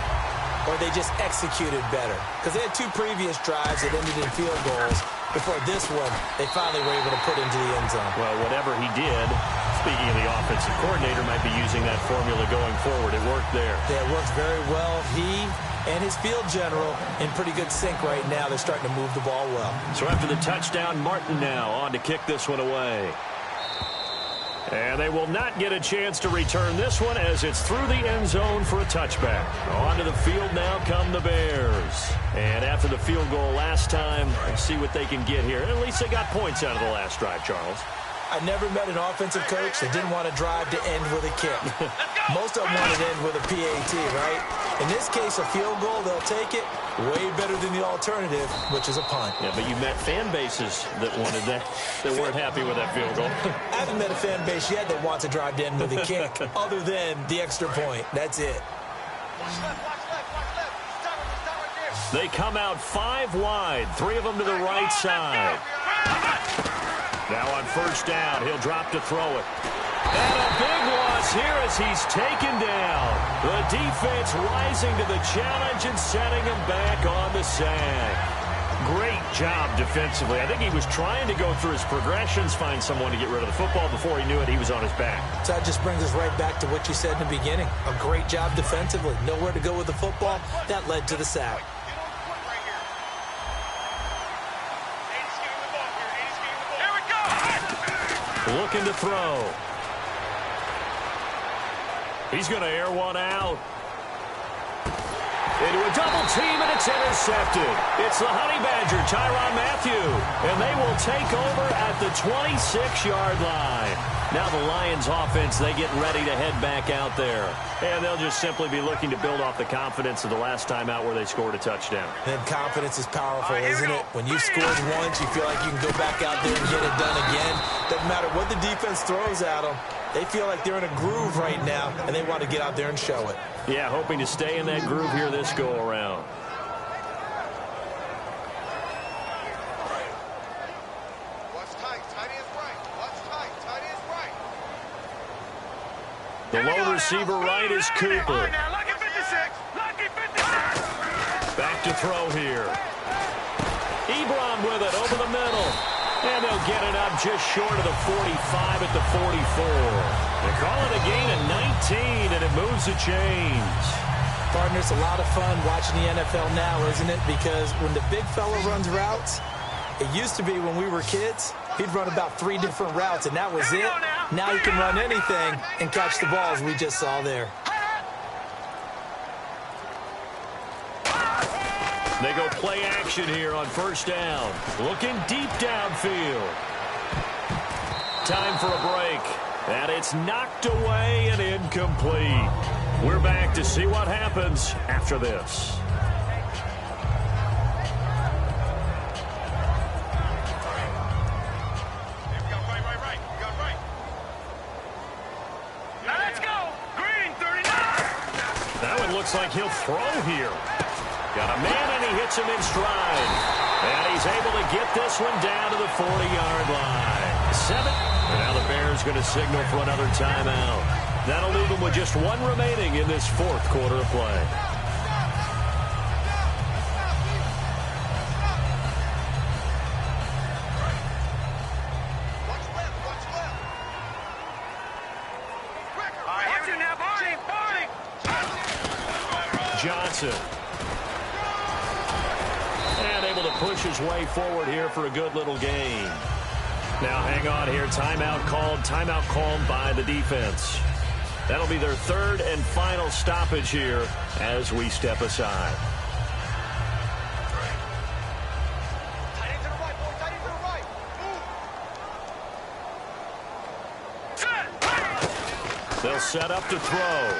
or they just executed better. Because they had 2 previous drives that ended in field goals. Before this one, they finally were able to put into the end zone. Well, whatever he did, speaking of the offensive coordinator, might be using that formula going forward. It worked there. Yeah, it works very well. He and his field general in pretty good sync right now. They're starting to move the ball well. So after the touchdown, Martin now on to kick this one away. And they will not get a chance to return this one as it's through the end zone for a touchback. Onto the field now come the Bears. And after the field goal last time, let's see what they can get here. At least they got points out of the last drive, Charles. I never met an offensive coach that didn't want to drive to end with a kick. Most of them want to end with a PAT, right? In this case, a field goal, they'll take it. Way better than the alternative, which is a punt. Yeah, but you met fan bases that wanted that weren't happy with that field goal. I haven't met a fan base yet that wants to drive to end with a kick other than the extra point. That's it. They come out 5 wide, 3 of them to the right side. Now on first down, he'll drop to throw it. And a big loss here as he's taken down. The defense rising to the challenge and setting him back on the sack. Great job defensively. I think he was trying to go through his progressions, find someone to get rid of the football. Before he knew it, he was on his back. So that just brings us right back to what you said in the beginning. A great job defensively. Nowhere to go with the football. That led to the sack. Looking to throw. He's going to air one out. Into a double team, and it's intercepted. It's the Honey Badger, Tyrann Mathieu, and they will take over at the 26-yard line. Now the Lions offense, they get ready to head back out there. And they'll just simply be looking to build off the confidence of the last time out where they scored a touchdown. And confidence is powerful, isn't it? When you've scored once, you feel like you can go back out there and get it done again. Doesn't matter what the defense throws at them. They feel like they're in a groove right now, and they want to get out there and show it. Yeah, hoping to stay in that groove here this go-around. The lone receiver right is Cooper. Back to throw here. Ebron with it over the middle. And they'll get it up just short of the 45 at the 44. They call it a gain of 19, and it moves the chains. Partner, it's a lot of fun watching the NFL now, isn't it? Because when the big fella runs routes, it used to be when we were kids, he'd run about 3 different routes, and that was it. Now he can run anything and catch the balls we just saw there. They go play action here on first down. Looking deep downfield. Time for a break. And it's knocked away and incomplete. We're back to see what happens after this. Now let's go. Green, 39. That one looks like he'll throw here. Got a man, and he hits him in stride. And he's able to get this one down to the 40-yard line. 7. And now the Bears going to signal for another timeout. That'll leave them with just 1 remaining in this fourth quarter of play. Johnson. And able to push his way forward here for a good little gain. Now hang on here. Timeout called by the defense. That'll be their third and final stoppage here as we step aside. They'll set up to throw.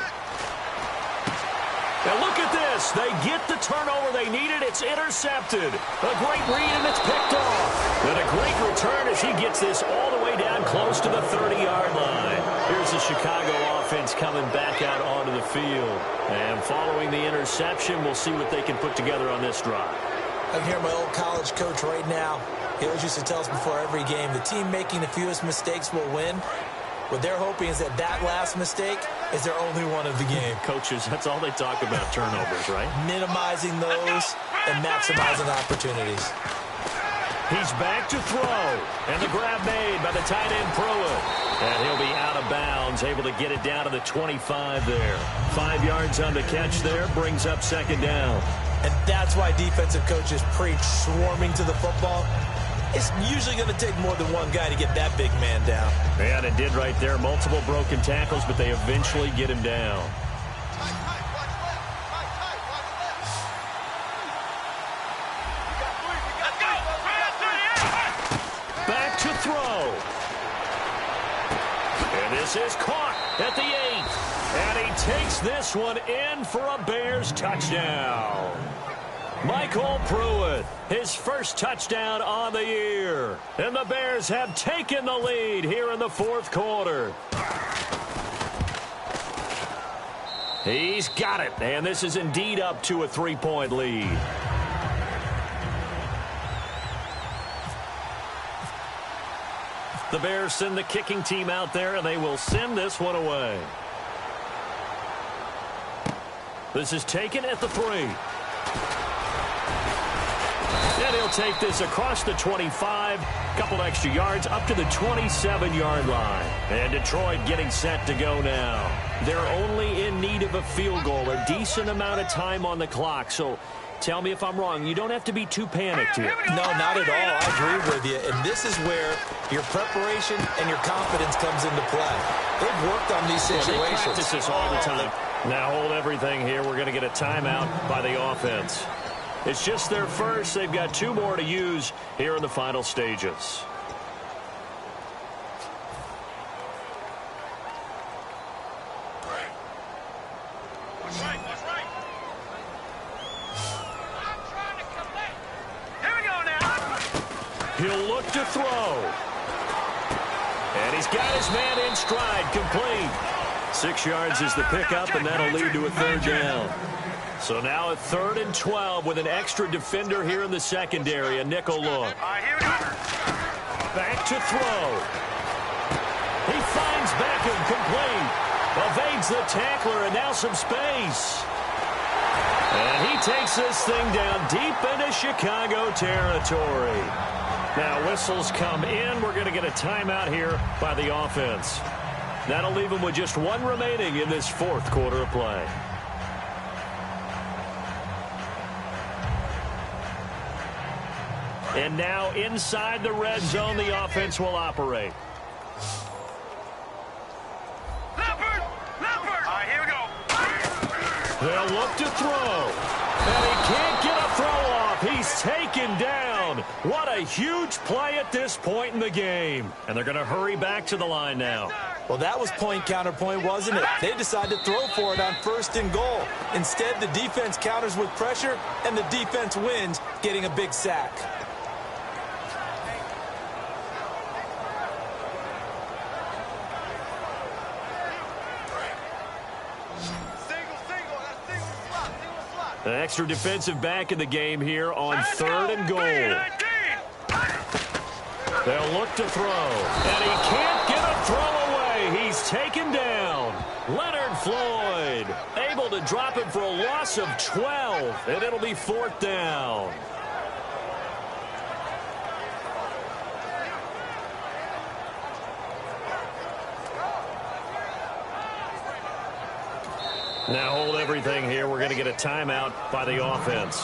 And look at this. They get the turnover they needed. It's intercepted. A great read, and it's picked off. And a great return as he gets this all the way down close to the 30-yard line. Here's the Chicago offense coming back out onto the field. And following the interception, we'll see what they can put together on this drive. I can hear my old college coach right now. He always used to tell us before every game, the team making the fewest mistakes will win. What they're hoping is that last mistake is their only one of the game. Coaches, that's all they talk about, turnovers, right? Minimizing those and maximizing opportunities. He's back to throw. And the grab made by the tight end, Pruitt. And he'll be out of bounds, able to get it down to the 25 there. 5 yards on the catch there, brings up second down. And that's why defensive coaches preach swarming to the football. It's usually going to take more than one guy to get that big man down. And it did right there. Multiple broken tackles, but they eventually get him down. Back to throw. And this is caught at the 8. And he takes this one in for a Bears touchdown. Michael Pruitt, his first touchdown on the year. And the Bears have taken the lead here in the fourth quarter. He's got it, and this is indeed up to a 3-point lead. The Bears send the kicking team out there, and they will send this one away. This is taken at the 3. And he'll take this across the 25, couple extra yards up to the 27-yard line. And Detroit getting set to go now. They're only in need of a field goal, a decent amount of time on the clock. So tell me if I'm wrong. You don't have to be too panicked here. No, not at all. I agree with you. And this is where your preparation and your confidence comes into play. They've worked on these situations. They practice this all the time. Now hold everything here. We're going to get a timeout by the offense. It's just their first. They've got 2 more to use here in the final stages. What's right? I'm trying to collect. Here we go now. He'll look to throw. And he's got his man in stride, complete. 6 yards is the pickup, and that'll lead to a third down. So now a 3rd and 12 with an extra defender here in the secondary, a nickel look. Back to throw. He finds Beckham, complete. Evades the tackler, and now some space. And he takes this thing down deep into Chicago territory. Now whistles come in. We're going to get a timeout here by the offense. That'll leave them with just 1 remaining in this fourth quarter of play. And now inside the red zone, the offense will operate. Leopard! All right, here we go. They'll look to throw. And he can't get a throw off. He's taken down. What a huge play at this point in the game. And they're going to hurry back to the line now. Well, that was point counterpoint, wasn't it? They decided to throw for it on 1st and goal. Instead, the defense counters with pressure, and the defense wins, getting a big sack. An extra defensive back in the game here on 3rd and goal. They'll look to throw. And he can't get a throw away. He's taken down. Leonard Floyd able to drop him for a loss of 12. And it'll be 4th down. Now hold everything here. We're going to get a timeout by the offense.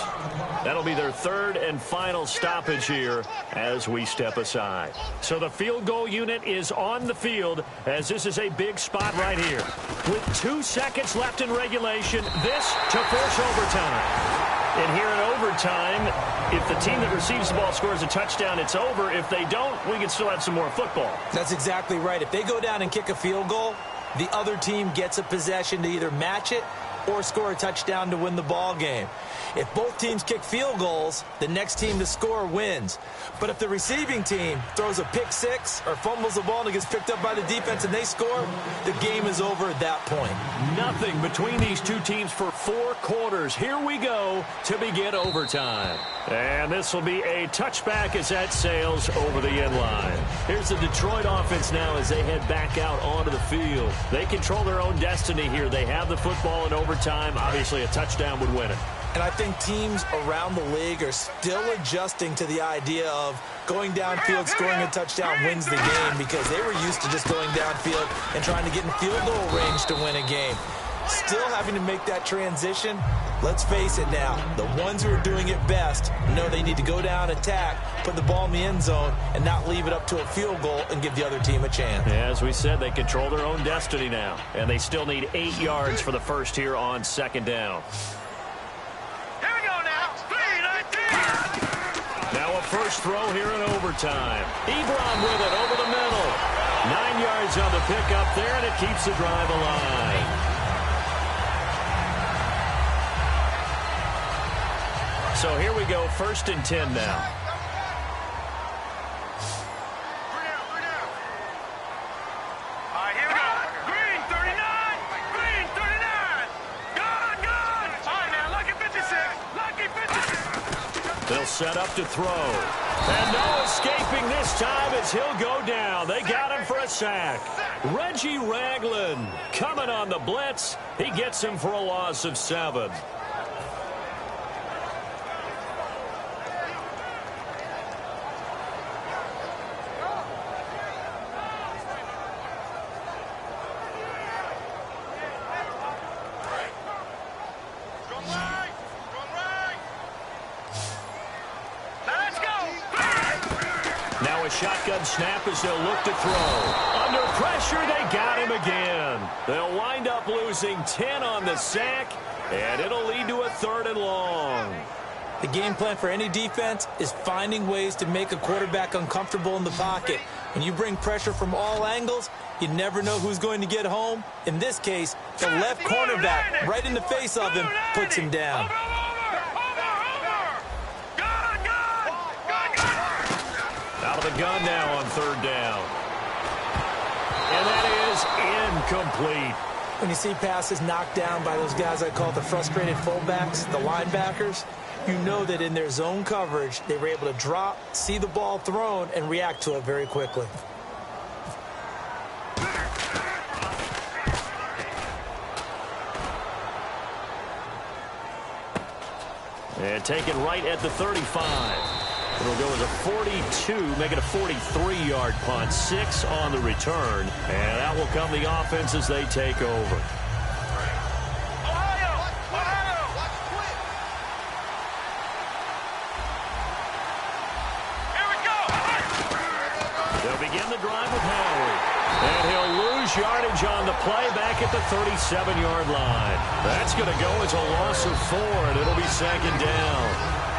That'll be their third and final stoppage here as we step aside. So the field goal unit is on the field as this is a big spot right here. With 2 seconds left in regulation, this to force overtime. And here in overtime, if the team that receives the ball scores a touchdown, it's over. If they don't, we can still have some more football. That's exactly right. If they go down and kick a field goal, the other team gets a possession to either match it or score a touchdown to win the ball game. If both teams kick field goals, the next team to score wins. But if the receiving team throws a pick six or fumbles the ball and it gets picked up by the defense and they score, the game is over at that point. Nothing between these two teams for 4 quarters. Here we go to begin overtime. And this will be a touchback as that sails over the end line. Here's the Detroit offense now as they head back out onto the field. They control their own destiny here. They have the football in overtime. Obviously, a touchdown would win it. And I think teams around the league are still adjusting to the idea of going downfield, scoring a touchdown wins the game because they were used to just going downfield and trying to get in field goal range to win a game. Still having to make that transition. Let's face it now, the ones who are doing it best know they need to go down, attack, put the ball in the end zone, and not leave it up to a field goal and give the other team a chance. Yeah, as we said, they control their own destiny now, and they still need 8 yards for the first here on second down. Here we go now. 3-19. Now a first throw here in overtime. Ebron with it over the middle. 9 yards on the pickup there, and it keeps the drive alive. So here we go, 1st and 10 now. All right, here we go. Green 39. Green 39. Good, good. All right, now, lucky 56. Lucky 56. They'll set up to throw. And no escaping this time as he'll go down. They got him for a sack. Reggie Ragland coming on the blitz. He gets him for a loss of 7. Shotgun snap as they'll look to throw. Under pressure, they got him again. They'll wind up losing 10 on the sack, and it'll lead to a 3rd and long. The game plan for any defense is finding ways to make a quarterback uncomfortable in the pocket. When you bring pressure from all angles, you never know who's going to get home. In this case, the left cornerback right in the face of him puts him down. Out of the gun now on 3rd down. And that is incomplete. When you see passes knocked down by those guys I call the frustrated fullbacks, the linebackers, you know that in their zone coverage, they were able to drop, see the ball thrown, and react to it very quickly. And taken right at the 35. It'll go as a 42, make it a 43-yard punt. 6 on the return. And out will come the offense as they take over. Here we go. They'll begin the drive with Howard. And he'll lose yardage on the play back at the 37-yard line. That's going to go as a loss of 4, and it'll be 2nd down.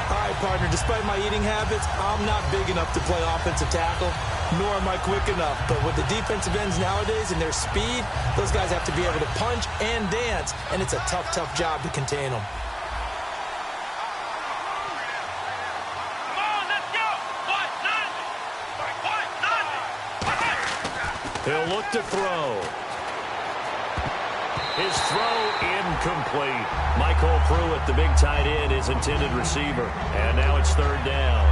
All right, partner, despite my eating habits, I'm not big enough to play offensive tackle, nor am I quick enough. But with the defensive ends nowadays and their speed, those guys have to be able to punch and dance, and it's a tough, tough job to contain them. Come on, let's go. He'll look to throw. His throw incomplete. Michael Pruitt, the big tight end, his intended receiver. And now it's 3rd down.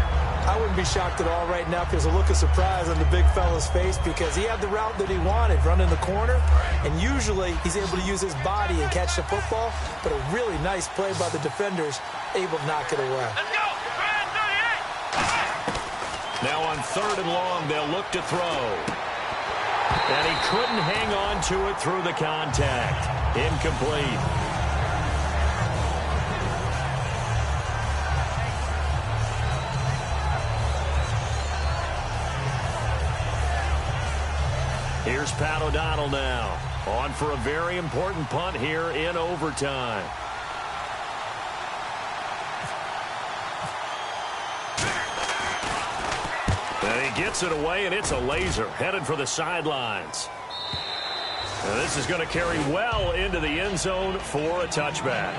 I wouldn't be shocked at all right now if there's a look of surprise on the big fella's face because he had the route that he wanted, running the corner. And usually he's able to use his body and catch the football. But a really nice play by the defenders, able to knock it away. Let's go. 38. Now on 3rd and long, they'll look to throw. And he couldn't hang on to it through the contact. Incomplete. Here's Pat O'Donnell now. On for a very important punt here in overtime. And he gets it away, and it's a laser headed for the sidelines. And this is going to carry well into the end zone for a touchback.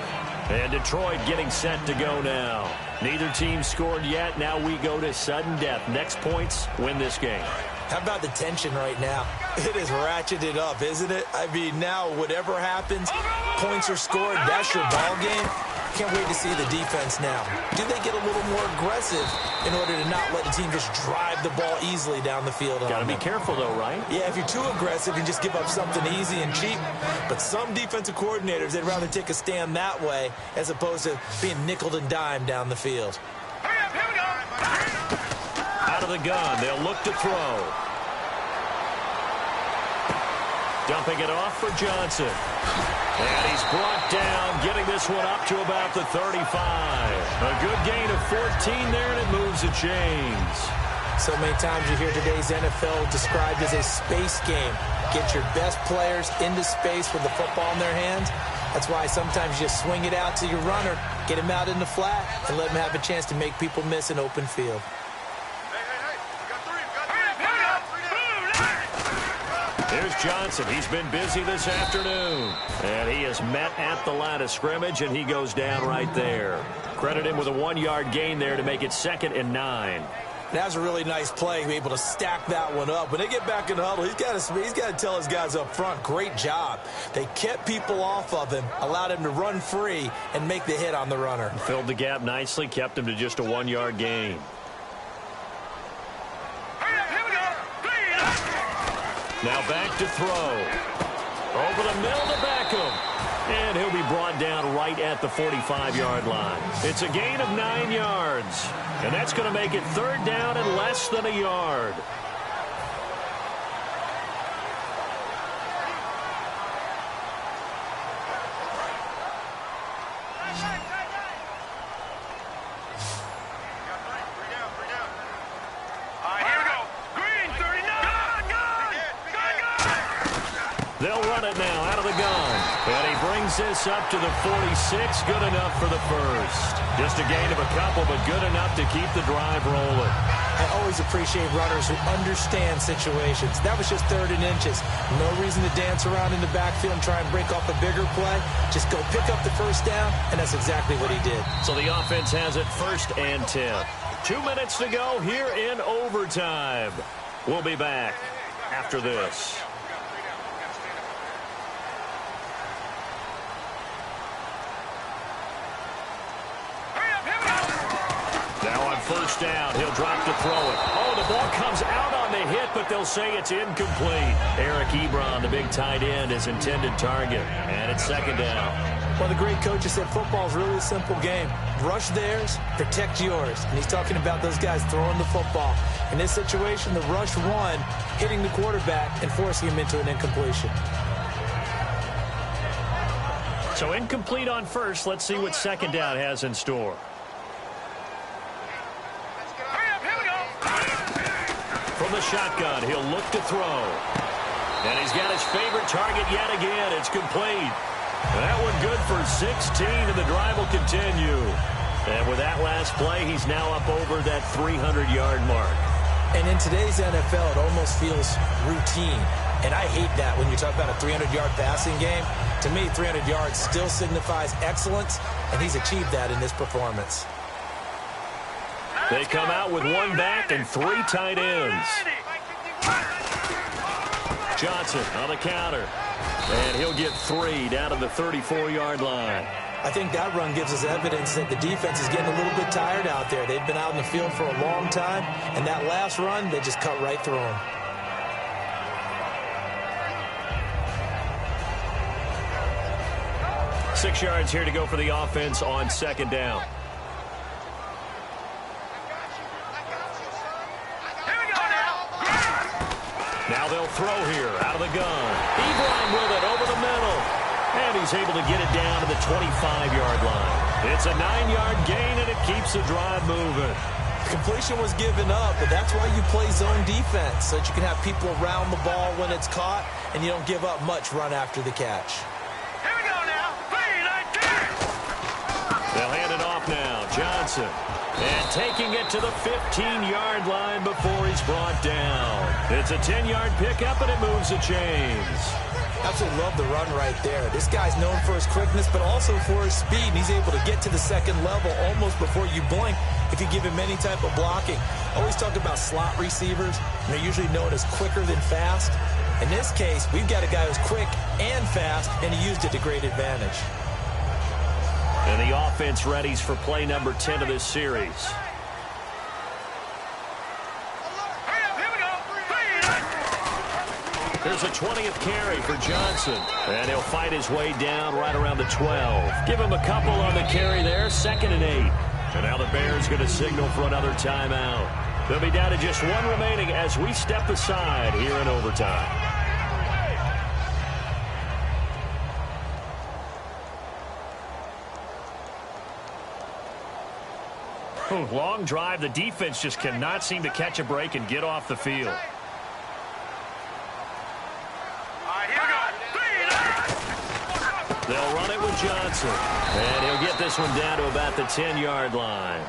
And Detroit getting set to go now. Neither team scored yet. Now we go to sudden death. Next points win this game. How about the tension right now? It is ratcheted up, isn't it? I mean, now whatever happens, points are scored. That's your ball game. Can't wait to see the defense now. Do they get a little more aggressive in order to not let the team just drive the ball easily down the field? Got to be careful, though, right? Yeah, if you're too aggressive, you just give up something easy and cheap. But some defensive coordinators, they'd rather take a stand that way as opposed to being nickeled and dimed down the field. Out of the gun, they'll look to throw. Dumping it off for Johnson. And he's brought down, getting this one up to about the 35. A good gain of 14 there, and it moves the chains. So many times you hear today's NFL described as a space game. Get your best players into space with the football in their hands. That's why sometimes you just swing it out to your runner, get him out in the flat, and let him have a chance to make people miss an open field. Here's Johnson. He's been busy this afternoon. And he is met at the line of scrimmage, and he goes down right there. Credit him with a 1-yard gain there to make it 2nd and 9. That was a really nice play, able to stack that one up. When they get back in the huddle, he's got to tell his guys up front, great job. They kept people off of him, allowed him to run free and make the hit on the runner. Filled the gap nicely, kept him to just a 1-yard gain. Now back to throw. Over the middle to Beckham. And he'll be brought down right at the 45-yard line. It's a gain of 9 yards. And that's going to make it 3rd down and less than a yard. They'll run it now out of the gun. And he brings this up to the 46. Good enough for the first. Just a gain of a couple, but good enough to keep the drive rolling. I always appreciate runners who understand situations. That was just 3rd and inches. No reason to dance around in the backfield and try and break off a bigger play. Just go pick up the first down, and that's exactly what he did. So the offense has it 1st and 10. 2 minutes to go here in overtime. We'll be back after this. First down. He'll drop to throw it. Oh, the ball comes out on the hit, but they'll say it's incomplete. Eric Ebron, the big tight end, his intended target. And it's 2nd down. Well, the great coach has said football is really a simple game. Rush theirs, protect yours. And he's talking about those guys throwing the football. In this situation, the rush won, hitting the quarterback and forcing him into an incompletion. So incomplete on first. Let's see what 2nd down has in store. From the shotgun, he'll look to throw. And he's got his favorite target yet again. It's complete. That one good for 16, and the drive will continue. And with that last play, he's now up over that 300-yard mark. And in today's NFL, it almost feels routine. And I hate that when you talk about a 300-yard passing game. To me, 300 yards still signifies excellence, and he's achieved that in this performance. They come out with 1 back and 3 tight ends. Johnson on the counter. And he'll get 3 down to the 34-yard line. I think that run gives us evidence that the defense is getting a little bit tired out there. They've been out in the field for a long time, and that last run, they just cut right through them. Six yards here to go for the offense on 2nd down. Now they'll throw here out of the gun. Ebron with it over the middle. And he's able to get it down to the 25-yard line. It's a 9-yard gain, and it keeps the drive moving. Completion was given up, but that's why you play zone defense, so that you can have people around the ball when it's caught, and you don't give up much run after the catch. Here we go now. 3-19. They'll hand it off now. Johnson. And taking it to the 15-yard line before he's brought down. It's a 10-yard pickup, and it moves the chains. Absolutely love the run right there. This guy's known for his quickness, but also for his speed. And he's able to get to the second level almost before you blink if you give him any type of blocking. Always talk about slot receivers. They're usually known as quicker than fast. In this case, we've got a guy who's quick and fast, and he used it to great advantage. And the offense readies for play number 10 of this series. There's a 20th carry for Johnson. And he'll fight his way down right around the 12. Give him a couple on the carry there. 2nd and 8. And now the Bears going to signal for another timeout. They'll be down to just one remaining as we step aside here in overtime. Long drive. The defense just cannot seem to catch a break and get off the field. They'll run it with Johnson. And he'll get this one down to about the 10-yard line.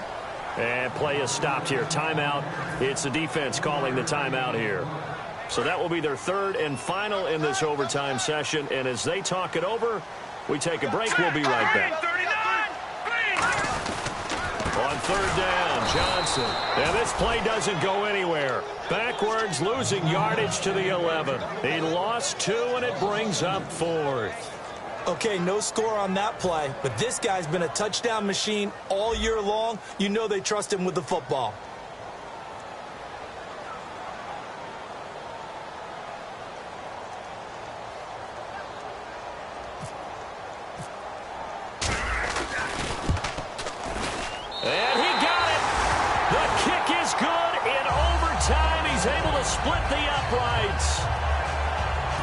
And play is stopped here. Timeout. It's the defense calling the timeout here. So that will be their third and final in this overtime session. And as they talk it over, we take a break. We'll be right back. On 3rd down, Johnson. And this play doesn't go anywhere. Backwards, losing yardage to the 11. He lost 2, and it brings up 4th. Okay, no score on that play, but this guy's been a touchdown machine all year long. You know they trust him with the football. And he got it. The kick is good. In overtime, he's able to split the uprights.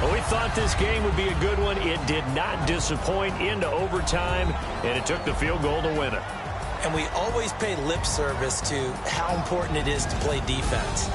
Well, we thought this game would be a good one. It did not disappoint into overtime, and it took the field goal to win it. And we always pay lip service to how important it is to play defense.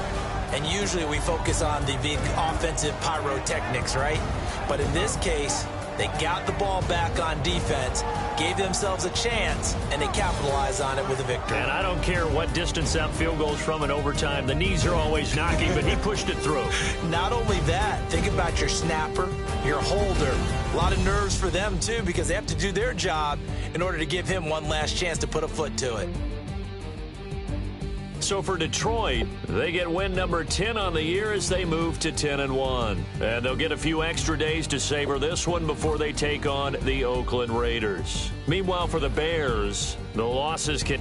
And usually we focus on the big offensive pyrotechnics, right? But in this case, they got the ball back on defense, gave themselves a chance, and they capitalized on it with a victory. And I don't care what distance that field goes from in overtime. The knees are always knocking, but he pushed it through. Not only that, think about your snapper, your holder. A lot of nerves for them, too, because they have to do their job in order to give him one last chance to put a foot to it. So for Detroit, they get win number 10 on the year as they move to 10-1. And they'll get a few extra days to savor this one before they take on the Oakland Raiders. Meanwhile, for the Bears, the losses can...